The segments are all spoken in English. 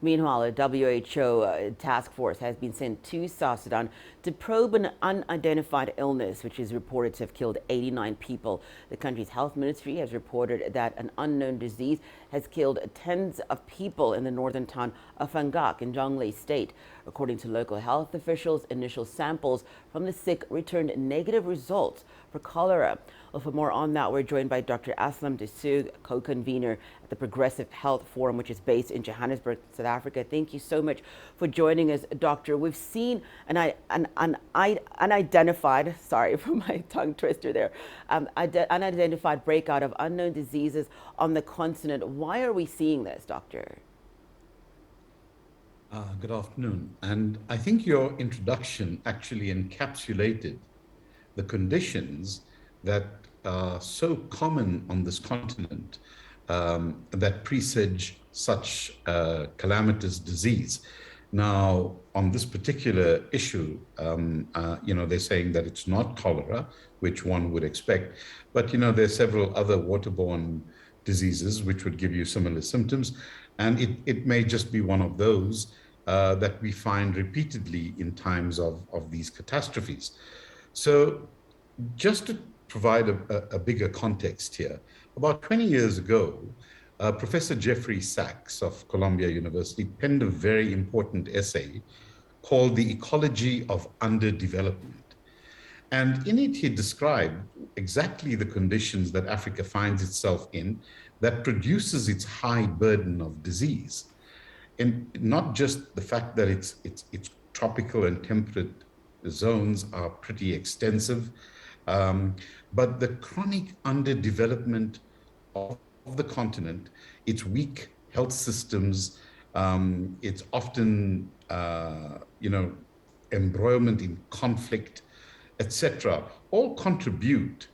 Meanwhile, a WHO task force has been sent to South Sudan to probe an unidentified illness, which is reported to have killed 89 people. The country's health ministry has reported that an unknown disease has killed tens of people in the northern town of Fangak in Jonglei state. According to local health officials, initial samples from the sick returned negative results for cholera. Well, for more on that, we're joined by Dr. Aslam Desug, co-convener at the Progressive Health Forum, which is based in Johannesburg, South Africa. Thank you so much for joining us, Doctor. We've seen an unidentified, sorry for my tongue twister there, unidentified breakout of unknown diseases on the continent. Why are we seeing this, Doctor? Good afternoon. And I think your introduction actually encapsulated the conditions that are so common on this continent that presage such calamitous disease. Now, on this particular issue, they're saying that it's not cholera, which one would expect, but, there are several other waterborne diseases which would give you similar symptoms. And it may just be one of those that we find repeatedly in times of these catastrophes. So just to provide a bigger context here, about 20 years ago, Professor Jeffrey Sachs of Columbia University penned a very important essay called The Ecology of Underdevelopment. And in it, he described exactly the conditions that Africa finds itself in that produces its high burden of disease. And not just the fact that its tropical and temperate zones are pretty extensive, but the chronic underdevelopment of the continent, its weak health systems, its often, embroilment in conflict, etc., all contribute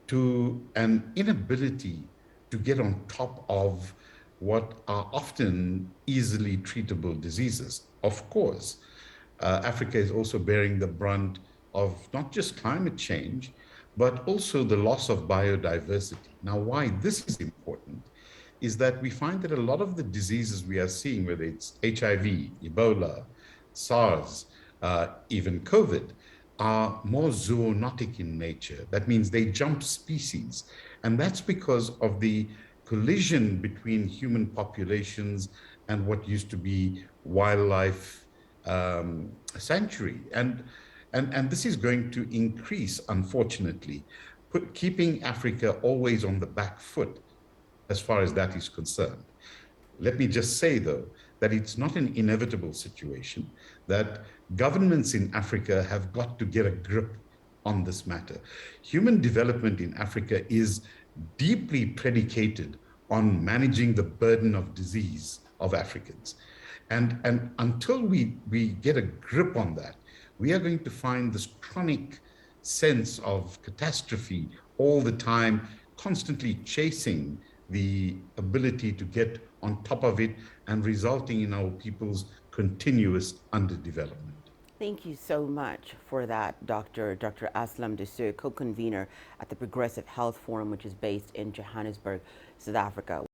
to an inability to get on top of what are often easily treatable diseases. Of course, Africa is also bearing the brunt of not just climate change, but also the loss of biodiversity. Now, why this is important is that we find that a lot of the diseases we are seeing, whether it's HIV, Ebola, SARS, even COVID, are more zoonotic in nature. That means they jump species. And that's because of the collision between human populations and what used to be wildlife sanctuary. And this is going to increase, unfortunately, keeping Africa always on the back foot as far as that is concerned. Let me just say, though, that it's not an inevitable situation, that governments in Africa have got to get a grip on this matter. Human development in Africa is deeply predicated on managing the burden of disease of Africans. And until we get a grip on that, we are going to find this chronic sense of catastrophe all the time, constantly chasing the ability to get on top of it and resulting in our people's continuous underdevelopment. Thank you so much for that, Dr. Aslam Desug, co-convener at the Progressive Health Forum, which is based in Johannesburg, South Africa.